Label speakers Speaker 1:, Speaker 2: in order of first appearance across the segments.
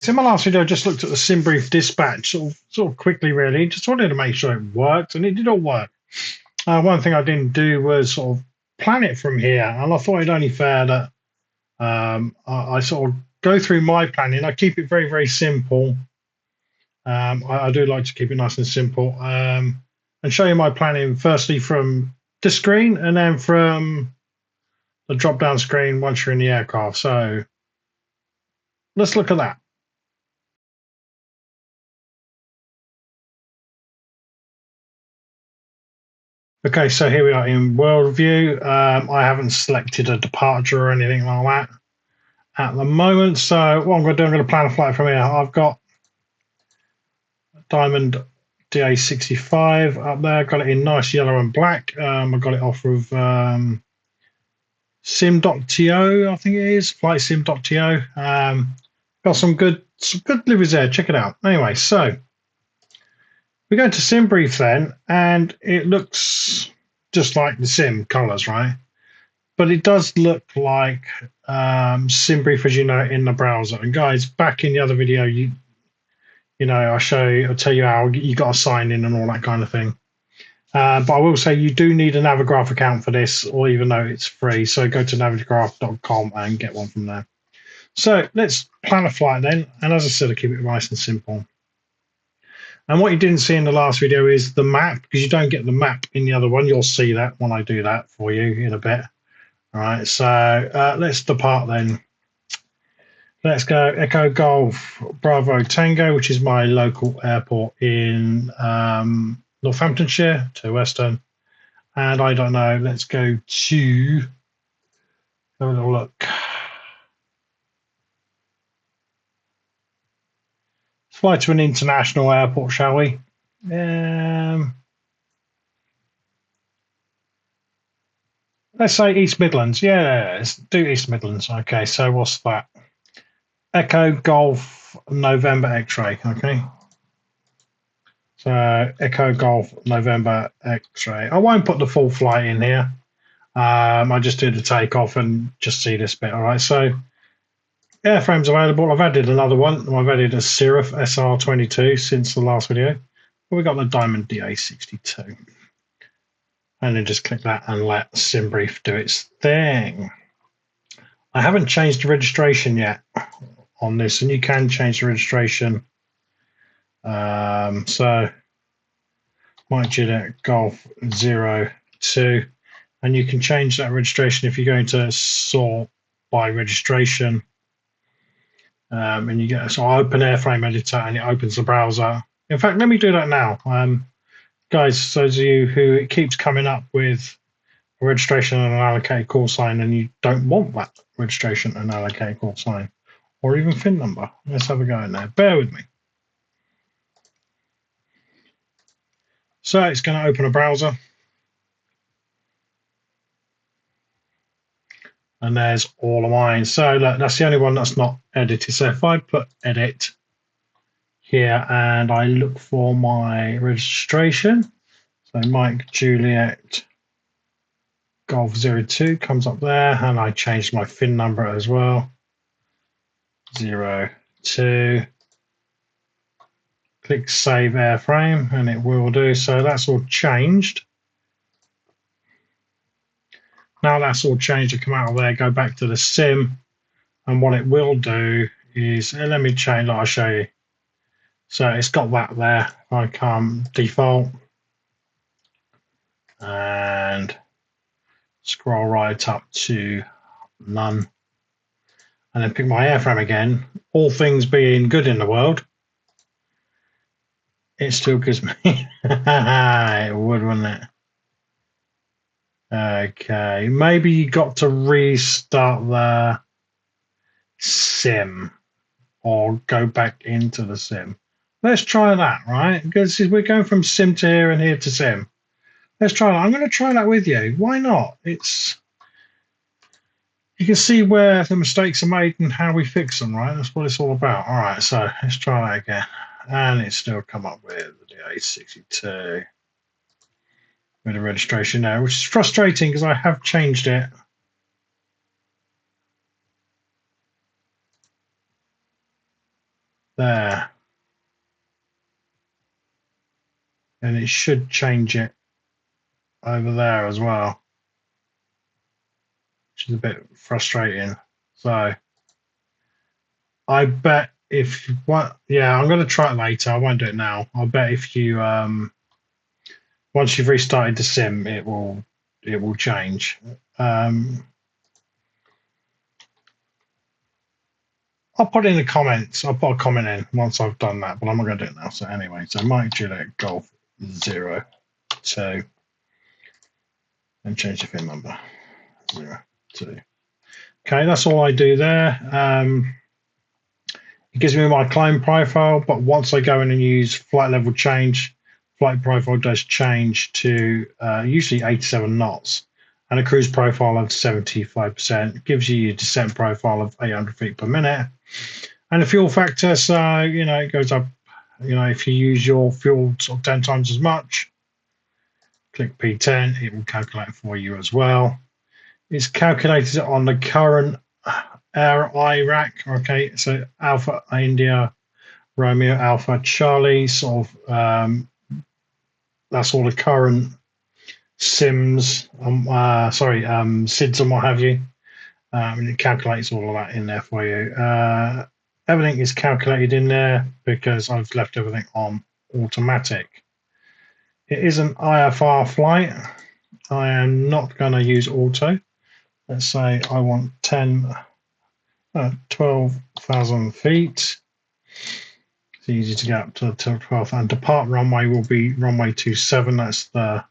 Speaker 1: So in my last video, I just looked at the Simbrief dispatch sort of quickly, really. Just wanted to make sure it worked, and it did all work. One thing I didn't do was sort of plan it from here, and I thought it only fair that I sort of go through my planning. I keep it very, very simple. I do like to keep it nice and simple, and show you my planning firstly from the screen, and then from the drop-down screen once you're in the aircraft. So let's look at that. Okay, so here we are in world view. I haven't selected a departure or anything like that at the moment. So what I'm going to do, I'm going to plan a flight from here. I've got Diamond DA65 up there. Got it in nice yellow and black. I got it off of sim.to, I think it is, flightsim.to. Got some good deliveries there. Check it out. Anyway, so we go to Simbrief then, and it looks just like the sim colors, right? But it does look like Simbrief as you know in the browser. And guys, back in the other video, you know, I'll tell you how you got to sign in and all that kind of thing. But I will say you do need a Navigraph account for this, or even though it's free. So go to navigraph.com and get one from there. So let's plan a flight then. And as I said, I keep it nice and simple. And what you didn't see in the last video is the map, because you don't get the map in the other one. You'll see that when I do that for you in a bit. All right, so let's depart then. Let's go Echo Golf Bravo Tango, which is my local airport in Northamptonshire to Western. And I don't know, let's go to, have a little look. Fly to an international airport, shall we? Let's say East Midlands. Yeah, let's do East Midlands. Okay, so what's that? Echo Golf November X-ray. Okay. So Echo Golf November X-ray. I won't put the full flight in here. I just do the takeoff and just see this bit. All right. So airframes available. I've added another one. I've added a Simbrief SR22 since the last video. We got the Diamond DA62. And then just click that and let Simbrief do its thing. I haven't changed the registration yet on this, and you can change the registration. So Mike Juliet Golf 02, and you can change that registration if you're going to sort by registration. And you get, so I open Airframe Editor and it opens the browser. In fact, let me do that now. Guys, those of you who it keeps coming up with a registration and an allocated call sign, and you don't want that registration and allocated call sign, or even FIN number. Let's have a go in there. Bear with me. So it's going to open a browser. And there's all of mine. So look, that's the only one that's not edited. So if I put edit here and I look for my registration, so Mike Juliet Golf 02 comes up there, and I changed my FIN number as well. 02. Click Save Airframe, and it will do. So that's all changed. Now that's all changed, to come out of there, go back to the sim, and what it will do is, let me change, I'll show you. So it's got that there. I come default and scroll right up to none, and then pick my airframe again. All things being good in the world, it still gives me it would, wouldn't it? Okay, maybe you got to restart the sim or go back into the sim. Let's try that, right? Because we're going from sim to here and here to sim. Let's try that. I'm going to try that with you. Why not? It's, you can see where the mistakes are made and how we fix them, right? That's what it's all about. All right, so let's try that again. And it's still come up with the DA62 with the registration now, which is frustrating because I have changed it. there. And it should change it over there as well, which is a bit frustrating. So I bet if what, yeah, I'm going to try it later. I won't do it now. I'll bet if you once you've restarted the sim, it will change. I'll put it in the comments. I'll put a comment in once I've done that, but I'm not going to do it now. So anyway, so Mike Juliet Golf 02 and change the VIN number 02. Okay, that's all I do there. It gives me my climb profile, but once I go in and use flight level change, flight profile does change to usually 87 knots and a cruise profile of 75%. It gives you your descent profile of 800 feet per minute. And the fuel factor, so, you know, it goes up, you know, if you use your fuel sort of 10 times as much, click P10, it will calculate for you as well. It's calculated on the current air IRAC, okay, so Alpha India, Romeo Alpha Charlie, sort of, that's all the current sims, SIDs and what have you. And it calculates all of that in there for you. Everything is calculated in there because I've left everything on automatic. It is an IFR flight. I am not going to use auto. Let's say I want 12,000 feet. It's easy to get up to 12,000. And depart runway will be runway 27. That's the,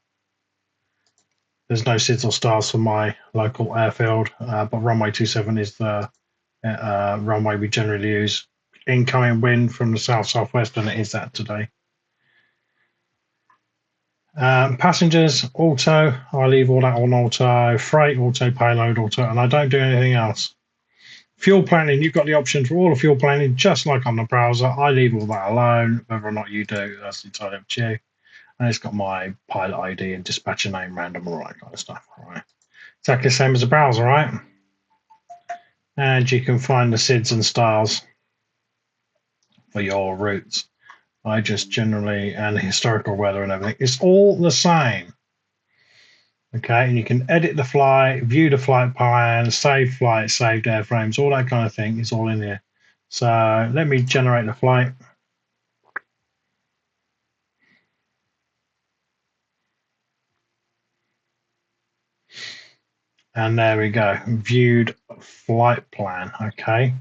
Speaker 1: there's no SIDS or stars for my local airfield, but runway 27 is the runway we generally use. Incoming wind from the south-southwest, and it is that today. Passengers, auto. I leave all that on auto. Freight, auto. Payload, auto. And I don't do anything else. Fuel planning, you've got the option for all the fuel planning, just like on the browser. I leave all that alone. Whether or not you do, that's entirely up to you. And it's got my pilot ID and dispatcher name, random, all that kind of stuff. All right. Exactly the same as the browser, right? And you can find the SIDs and stars for your routes. I just generally, and historical weather and everything, it's all the same. Okay, and you can edit the flight, view the flight plan, save flight, saved airframes, all that kind of thing is all in here. So let me generate the flight. And there we go, viewed flight plan. Okay,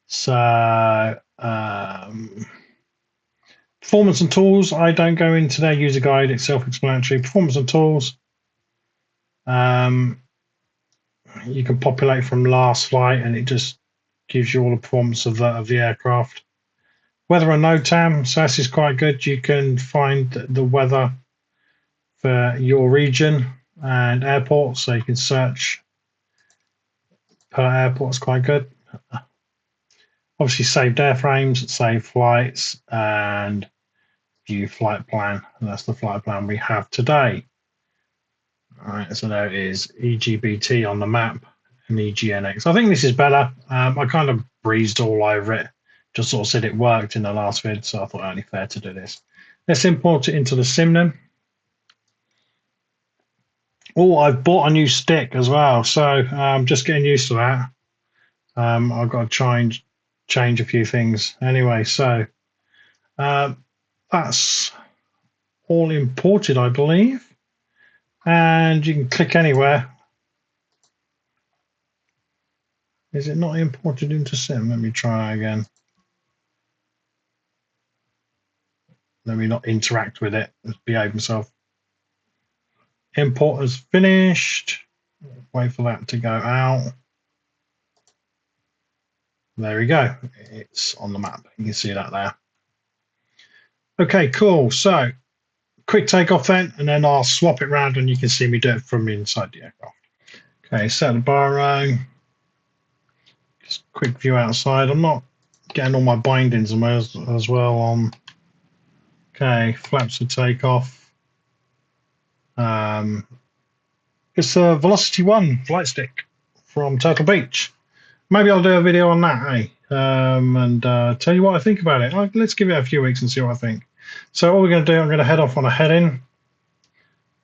Speaker 1: so performance and tools, I don't go into their user guide, it's self-explanatory. Performance and tools, you can populate from last flight and it just gives you all the performance of the aircraft. Weather and NOTAM, so this is quite good. You can find the weather for your region and airport, so you can search per airport. It's quite good. Obviously saved airframes, saved flights, and view flight plan. And that's the flight plan we have today. All right, so there it is, EGBT on the map and EGNX. I think this is better. I kind of breezed all over it, just sort of said it worked in the last vid, so I thought only fair to do this. Let's import it into the sim then. Oh, I've bought a new stick as well, so I'm just getting used to that. I've got to change a few things. Anyway, so that's all imported, I believe. And you can click anywhere. Is it not imported into sim? Let me try again. Let me not interact with it. Just behave myself. Import is finished. Wait for that to go out. There we go. It's on the map. You can see that there. Okay, cool. So quick takeoff then, and then I'll swap it around and you can see me do it from inside the aircraft. Okay, set the bar. Just quick view outside. I'm not getting all my bindings as well on. Okay, flaps for takeoff. It's a Velocity 1 flight stick from Turtle Beach. Maybe I'll do a video on that, hey? and tell you what I think about it. Let's give it a few weeks and see what I think. So what we're going to do, I'm going to head off on a head-in. I'm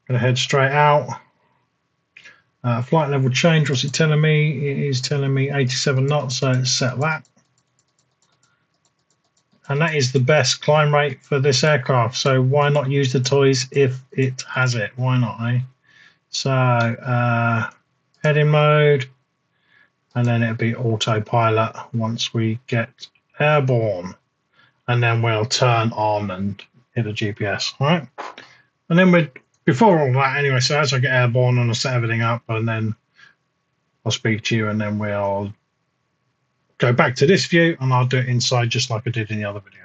Speaker 1: going to head straight out. Flight level change, what's it telling me? It is telling me 87 knots, so let's set that. And that is the best climb rate for this aircraft, so why not use the toys if it has it? Why not, eh? So heading mode, and then it'll be autopilot once we get airborne, and then we'll turn on and hit the GPS. All right, and then before all that anyway, so as I get airborne and I set everything up, and then I'll speak to you, and then we'll go back to this view, and I'll do it inside just like I did in the other video.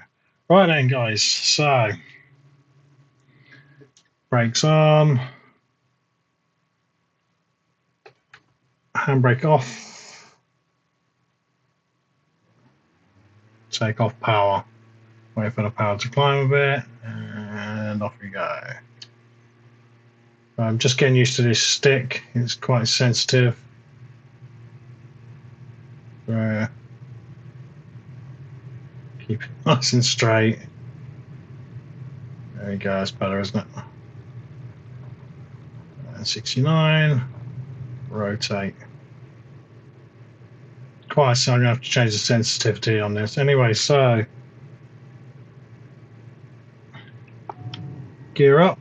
Speaker 1: Right then, guys, so brakes on, handbrake off, take off power, wait for the power to climb a bit, and off we go. I'm just getting used to this stick, it's quite sensitive. So keep it nice and straight. There we go, it's better, isn't it? And 69, rotate. Quite, so I'm going to have to change the sensitivity on this. Anyway, so gear up,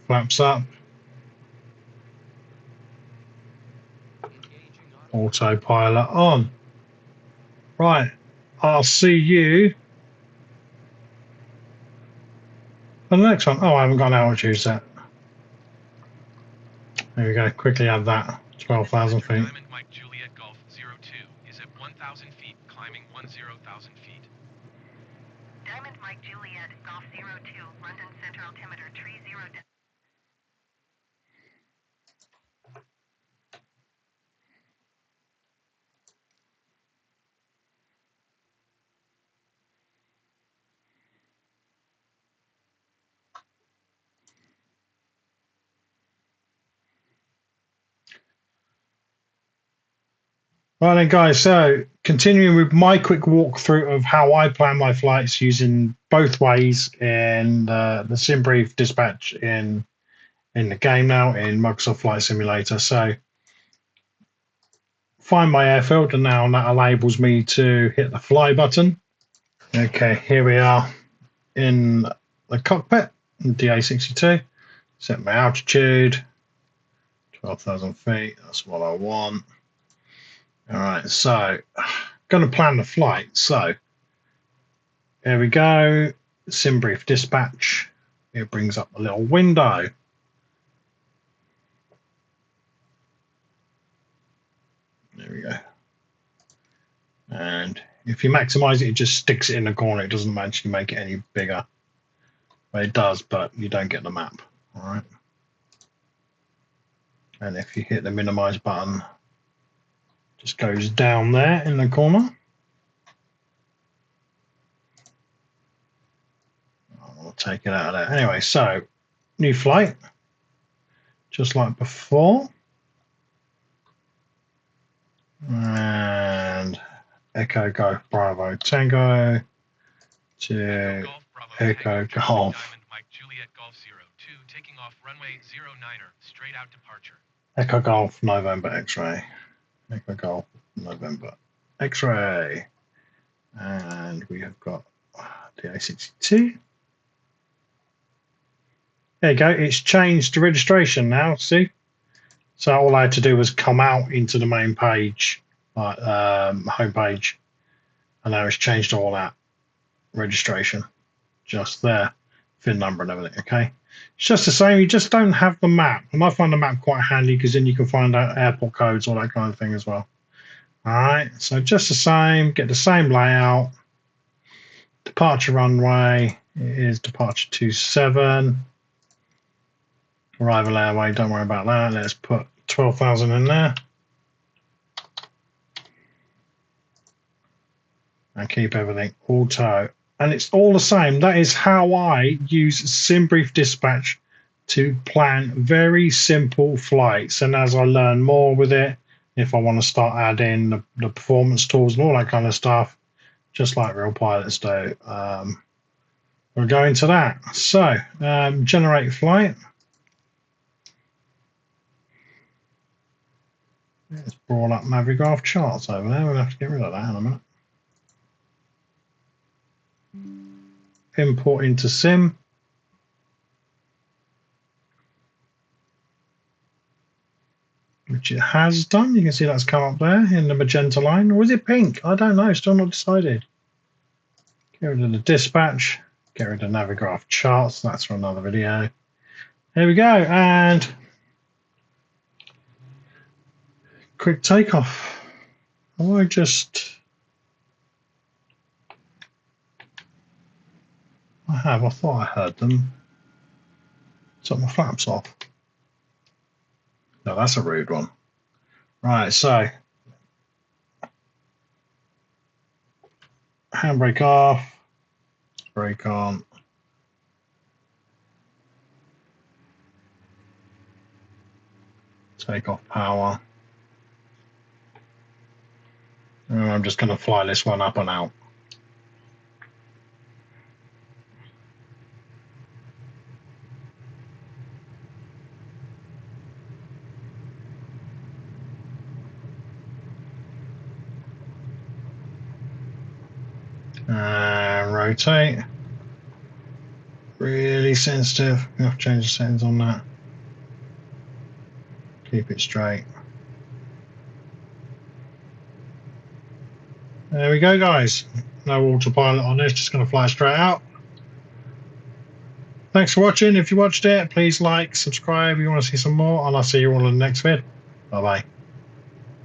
Speaker 1: flaps up, autopilot on. Right, I'll see you on the next one. Oh, I haven't got an altitude set. There we go, quickly add that. 12,000 feet.
Speaker 2: Diamond Mike Juliet Golf 02 is at 1,000 feet, climbing 10,000 feet.
Speaker 3: Diamond Mike Juliet Golf 02, London Center altimeter 30.
Speaker 1: Right then, guys, so continuing with my quick walkthrough of how I plan my flights using both ways in the Simbrief dispatch in the game now in Microsoft Flight Simulator. So find my airfield, and now that enables me to hit the fly button. Okay, here we are in the cockpit, DA62. Set my altitude, 12,000 feet, that's what I want. All right, so going to plan the flight. So there we go, Simbrief dispatch. It brings up a little window. There we go. And if you maximize it, it just sticks it in the corner. It doesn't actually make it any bigger. Well, it does, but you don't get the map. All right. And if you hit the minimize button, just goes down there in the corner. I'll take it out of there. Anyway, so new flight, just like before. And Echo Golf Bravo Tango to Echo Golf.
Speaker 2: Mike Juliet Golf 02, taking off runway 09er, straight out departure.
Speaker 1: Echo Golf November X-ray. Echo Golf November X-ray. And we have got DA62. There you go, it's changed to registration now, see? So all I had to do was come out into the main page, home page, and now it's changed all that registration just there, VIN number and everything. Okay, it's just the same, you just don't have the map, and I find the map quite handy because then you can find out airport codes, all that kind of thing as well. All right, so just the same, get the same layout. Departure runway is departure 27. Arrival airway, don't worry about that. Let's put 12,000 in there. And keep everything auto. And it's all the same. That is how I use Simbrief Dispatch to plan very simple flights. And as I learn more with it, if I want to start adding the performance tools and all that kind of stuff, just like real pilots do. We'll go into that. So, generate flight. It's brought up Navigraph charts over there. We'll have to get rid of that in a minute. Import into Sim. Which it has done. You can see that's come up there in the magenta line. Or is it pink? I don't know. Still not decided. Get rid of the dispatch. Get rid of Navigraph charts. That's for another video. There we go. And quick takeoff. I thought I heard them. Took my flaps off. No, that's a rude one. Right, so handbrake off, brake on. Take off power. And I'm just going to fly this one up and out. And rotate. Really sensitive. You have to change the settings on that. Keep it straight. There we go, guys. No autopilot on this, just going to fly straight out. Thanks for watching. If you watched it, please like, subscribe if you want to see some more, and I'll see you all in the next vid. Bye bye.